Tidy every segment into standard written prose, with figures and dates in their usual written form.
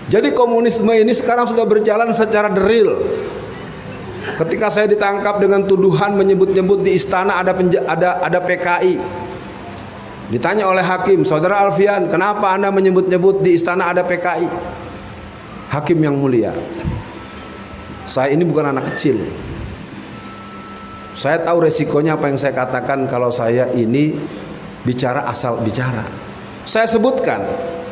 Jadi komunisme ini sekarang sudah berjalan secara deril. Ketika saya ditangkap dengan tuduhan menyebut-nyebut di istana ada PKI. Ditanya oleh hakim, "Saudara Alfian, kenapa Anda menyebut-nyebut di istana ada PKI?" Hakim yang mulia, saya ini bukan anak kecil. Saya tahu resikonya apa yang saya katakan kalau saya ini bicara asal bicara. Saya sebutkan,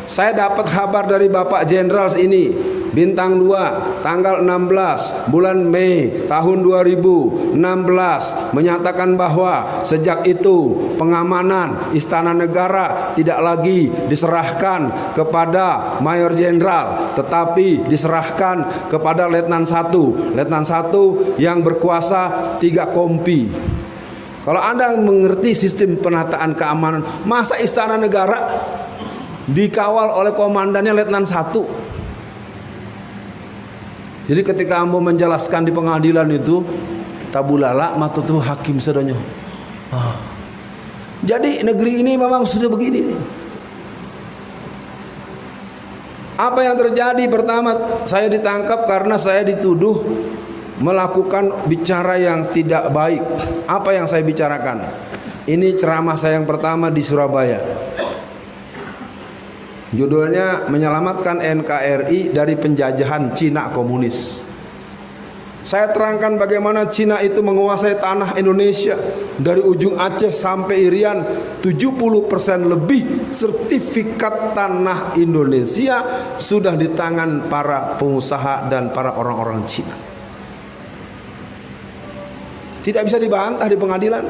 saya dapat kabar dari Bapak Jenderal ini, Bintang 2, tanggal 16 bulan Mei tahun 2016, menyatakan bahwa sejak itu pengamanan Istana Negara tidak lagi diserahkan kepada Mayor Jenderal, tetapi diserahkan kepada Letnan 1. Letnan 1 yang berkuasa 3 kompi. Kalau Anda mengerti sistem penataan keamanan, masa Istana Negara dikawal oleh komandannya Letnan 1? Jadi ketika Ambo menjelaskan di pengadilan itu, tabulala matutu hakim sedonyo. Jadi negeri ini memang sudah begini. Apa yang terjadi? Pertama, saya ditangkap karena saya dituduh melakukan bicara yang tidak baik. Apa yang saya bicarakan? Ini ceramah saya yang pertama di Surabaya. Judulnya menyelamatkan NKRI dari penjajahan Cina komunis. Saya terangkan bagaimana Cina itu menguasai tanah Indonesia dari ujung Aceh sampai Irian. 70% lebih sertifikat tanah Indonesia sudah di tangan para pengusaha dan para orang-orang Cina. Tidak bisa dibantah di pengadilan.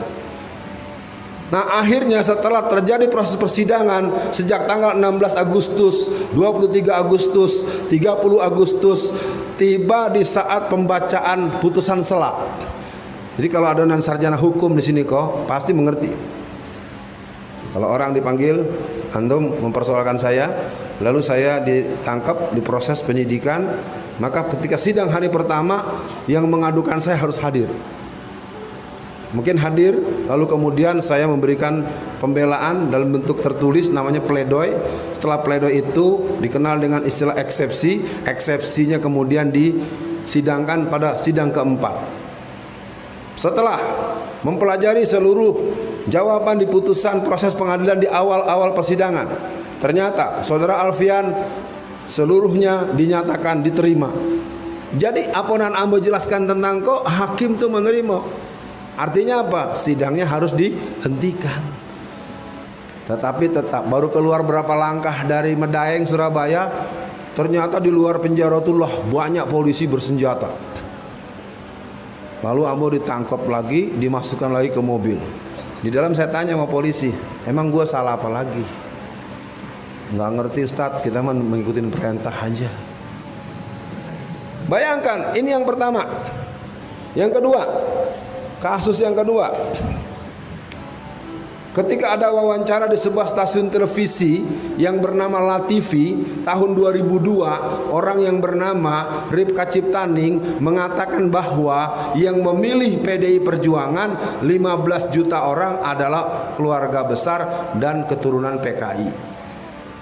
Nah, akhirnya setelah terjadi proses persidangan sejak tanggal 16 Agustus, 23 Agustus, 30 Agustus, tiba di saat pembacaan putusan sela. Jadi kalau ada non sarjana hukum di sini kok pasti mengerti. Kalau orang dipanggil, antum mempersoalkan saya, lalu saya ditangkap, diproses penyidikan, maka ketika sidang hari pertama yang mengadukan saya harus hadir. Mungkin hadir, lalu kemudian saya memberikan pembelaan dalam bentuk tertulis, namanya pledoi. Setelah pledoi itu dikenal dengan istilah eksepsi. Eksepsinya kemudian disidangkan pada sidang keempat. Setelah mempelajari seluruh jawaban di putusan proses pengadilan di awal-awal persidangan, ternyata saudara Alfian seluruhnya dinyatakan diterima. Jadi aponan Ambo jelaskan tentang kok hakim itu menerima. Artinya apa? Sidangnya harus dihentikan. Tetapi tetap baru keluar berapa langkah dari Medaeng Surabaya, ternyata di luar penjaratullah banyak polisi bersenjata. Lalu Ambo ditangkap lagi, dimasukkan lagi ke mobil. Di dalam saya tanya sama polisi, emang gue salah apa lagi? Nggak ngerti Ustadz, kita mah mengikuti perintah aja. Bayangkan, ini yang pertama. Yang kedua, kasus yang kedua, ketika ada wawancara di sebuah stasiun televisi yang bernama LaTV tahun 2002, orang yang bernama Ripka Ciptaning mengatakan bahwa yang memilih PDI Perjuangan 15 juta orang adalah keluarga besar dan keturunan PKI.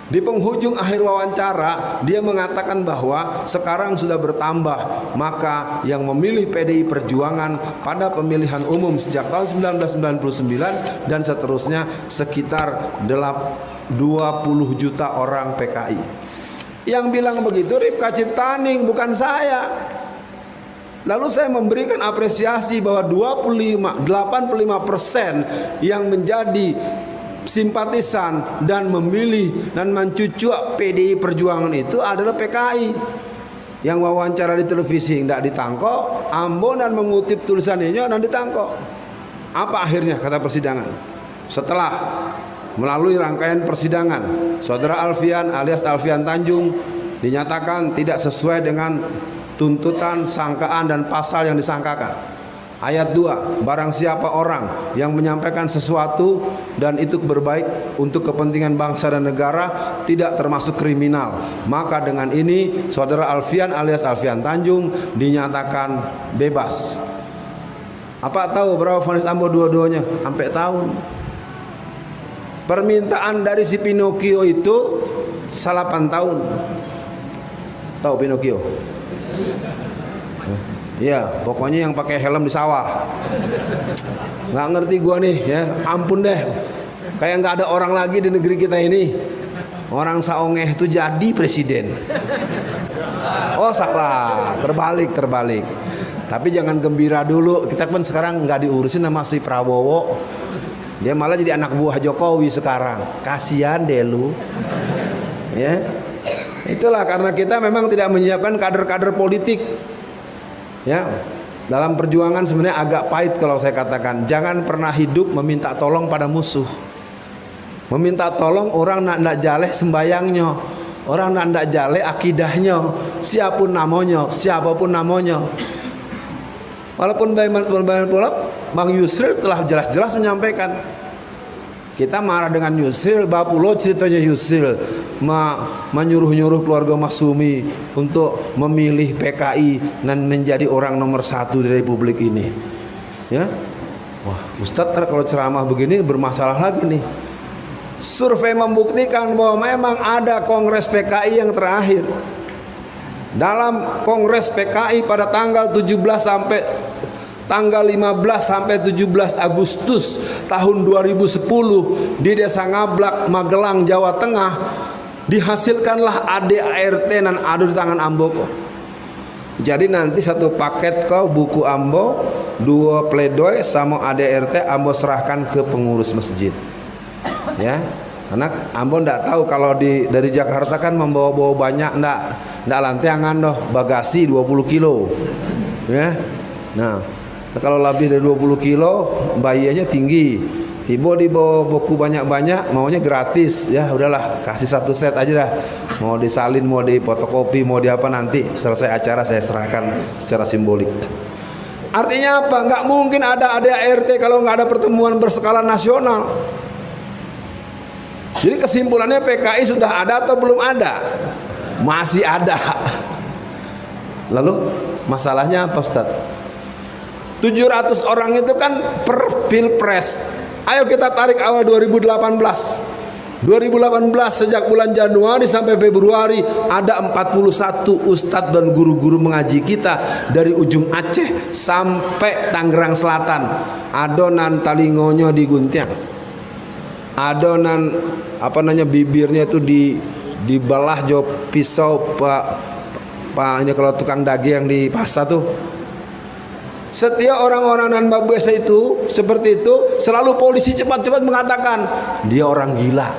Di penghujung akhir wawancara, dia mengatakan bahwa sekarang sudah bertambah, maka yang memilih PDI Perjuangan pada pemilihan umum sejak tahun 1999 dan seterusnya sekitar 20 juta orang PKI. Yang bilang begitu Ripka Ciptaning, bukan saya. Lalu saya memberikan apresiasi bahwa 85% yang menjadi simpatisan dan memilih dan mencucuk PDI Perjuangan itu adalah PKI. Yang wawancara di televisi tidak ditangkap, Ambo dan mengutip tulisan ini dan ditangkap. Apa akhirnya kata persidangan? Setelah melalui rangkaian persidangan, saudara Alfian alias Alfian Tanjung dinyatakan tidak sesuai dengan tuntutan, sangkaan dan pasal yang disangkakan. Ayat 2, barang siapa orang yang menyampaikan sesuatu dan itu berbaik untuk kepentingan bangsa dan negara tidak termasuk kriminal, maka dengan ini saudara Alfian alias Alfian Tanjung dinyatakan bebas. Apa tahu berapa vonis Ambo dua-duanya? Sampai tahun. Permintaan dari si Pinocchio itu 8 tahun. Tahu Pinocchio? Ya, pokoknya yang pakai helm di sawah. Nggak ngerti gua nih ya, ampun deh. Kayak nggak ada orang lagi di negeri kita ini. Orang saongeh itu jadi presiden. Oh salah, terbalik. Tapi jangan gembira dulu. Kita pun sekarang nggak diurusin sama si Prabowo. Dia malah jadi anak buah Jokowi sekarang. Kasihan deh lu. Ya. Itulah karena kita memang tidak menyiapkan kader-kader politik. Ya. Dalam perjuangan sebenarnya agak pahit kalau saya katakan. Jangan pernah hidup meminta tolong pada musuh. Meminta tolong orang nak jaleh sembayangnya, orang nak jaleh akidahnya, siapapun namanya. Walaupun Bang Yusril telah jelas-jelas menyampaikan, kita marah dengan Yusril, bapulo ceritanya Yusril menyuruh-nyuruh keluarga Masyumi untuk memilih PKI dan menjadi orang nomor 1 di Republik ini. Ya, wah Ustadz kalau ceramah begini bermasalah lagi nih. Survei membuktikan bahwa memang ada kongres PKI yang terakhir. Dalam kongres PKI pada tanggal 17 sampai tanggal 15 sampai 17 Agustus tahun 2010 di Desa Ngablak, Magelang, Jawa Tengah, dihasilkanlah ADART dan adu di tangan Amboko. Jadi nanti satu paket kau buku Ambo, 2 pledoi sama ADART Ambo serahkan ke pengurus masjid. Ya, karena Ambo ndak tahu kalau dari Jakarta kan membawa banyak, ndak lanteangan doh, bagasi 20 kilo. Ya, nah kalau lebih dari 20 kilo bayarnya tinggi. Tiba dibawa buku banyak-banyak, maunya gratis. Ya udahlah, kasih 1 set aja dah. Mau disalin, mau difotokopi, mau di apa nanti selesai acara saya serahkan secara simbolik. Artinya apa? Nggak mungkin ada ADART kalau nggak ada pertemuan berskala nasional. Jadi kesimpulannya PKI sudah ada atau belum ada? Masih ada. Lalu masalahnya apa Ustaz? 700 orang itu kan per pilpres. Ayo kita tarik awal 2018 sejak bulan Januari sampai Februari ada 41 ustadz dan guru-guru mengaji kita dari ujung Aceh sampai Tangerang Selatan. Adonan talingonyo digunting, adonan bibirnya itu dibelah jo pisau pak ini kalau tukang daging yang di pasar tuh. Setiap orang-orang nan babesa itu seperti itu, selalu polisi cepat-cepat mengatakan dia orang gila.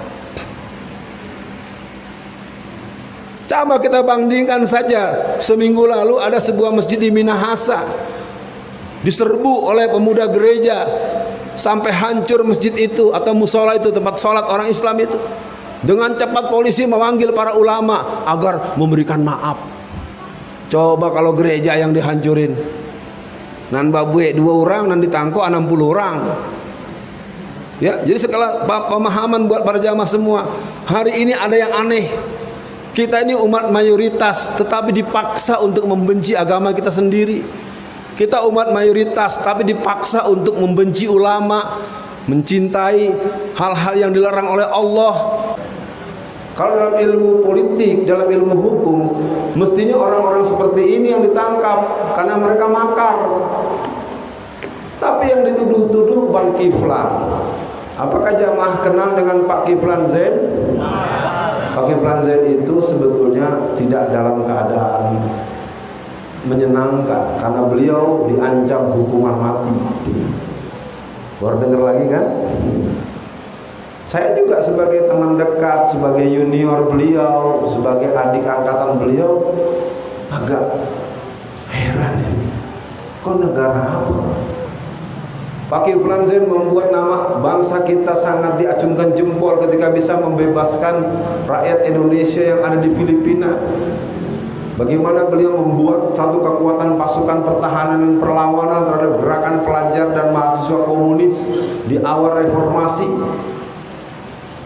Coba kita bandingkan saja, seminggu lalu ada sebuah masjid di Minahasa diserbu oleh pemuda gereja sampai hancur masjid itu atau musola itu, tempat sholat orang Islam itu. Dengan cepat polisi memanggil para ulama agar memberikan maaf. Coba kalau gereja yang dihancurin, nan babue 2 orang, nan ditangkap 60 orang. Ya, jadi segala pemahaman buat para jamaah semua. Hari ini ada yang aneh. Kita ini umat mayoritas tetapi dipaksa untuk membenci agama kita sendiri. Kita umat mayoritas tapi dipaksa untuk membenci ulama, mencintai hal-hal yang dilarang oleh Allah. Kalau dalam ilmu politik, dalam ilmu hukum, mestinya orang-orang seperti ini yang ditangkap karena mereka makar. Tapi yang dituduh-tuduh Bang Kiflan. Apakah jamaah kenal dengan Pak Kiflan Zain? Pak Kiflan Zain itu sebetulnya tidak dalam keadaan menyenangkan karena beliau diancam hukuman mati. Baru dengar lagi kan? Saya juga sebagai teman dekat, sebagai junior beliau, sebagai adik angkatan beliau agak heran ya. Kok negara apa? Pak Kiflan Zain membuat nama bangsa kita sangat diacungkan jempol ketika bisa membebaskan rakyat Indonesia yang ada di Filipina. Bagaimana beliau membuat satu kekuatan pasukan pertahanan dan perlawanan terhadap gerakan pelajar dan mahasiswa komunis di awal reformasi.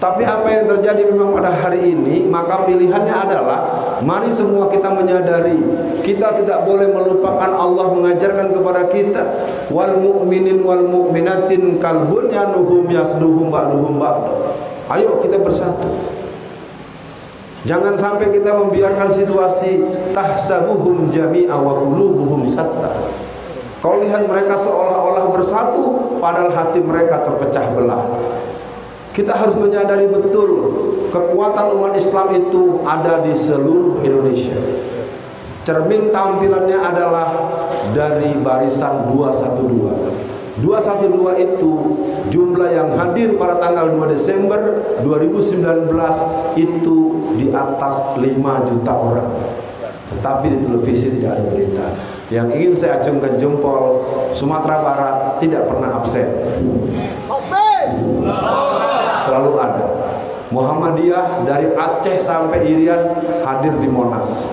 Tapi apa yang terjadi memang pada hari ini, maka pilihannya adalah mari semua kita menyadari kita tidak boleh melupakan Allah mengajarkan kepada kita wal mu'minin wal mu'minatin kal bunyanuhum yasduhum ba'duhum ba'd. Ayo kita bersatu. Jangan sampai kita membiarkan situasi tahsabuhum jami'a wa qulubuhum satta. Kau lihat mereka seolah-olah bersatu, padahal hati mereka terpecah belah. Kita harus menyadari betul kekuatan umat Islam itu ada di seluruh Indonesia. Cermin tampilannya adalah dari barisan 212. 212 itu jumlah yang hadir pada tanggal 2 Desember 2019 itu di atas 5 juta orang. Tetapi di televisi tidak ada berita. Yang ingin saya acungkan jempol, Sumatera Barat tidak pernah absen. Selalu ada. Muhammadiyah dari Aceh sampai Irian hadir di Monas.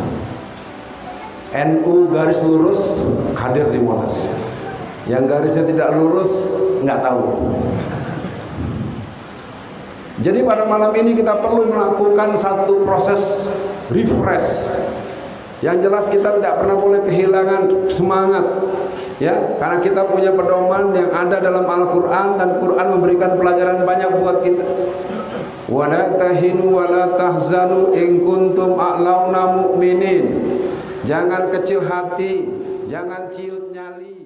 NU garis lurus hadir di Monas. Yang garisnya tidak lurus nggak tahu. Jadi pada malam ini kita perlu melakukan satu proses refresh. Yang jelas kita tidak pernah boleh kehilangan semangat, ya, karena kita punya pedoman yang ada dalam Al-Quran, dan Quran memberikan pelajaran banyak buat kita. Wala tahinu wala tahzanu in kuntum a'launa mu'minin. Jangan kecil hati, jangan ciut nyali.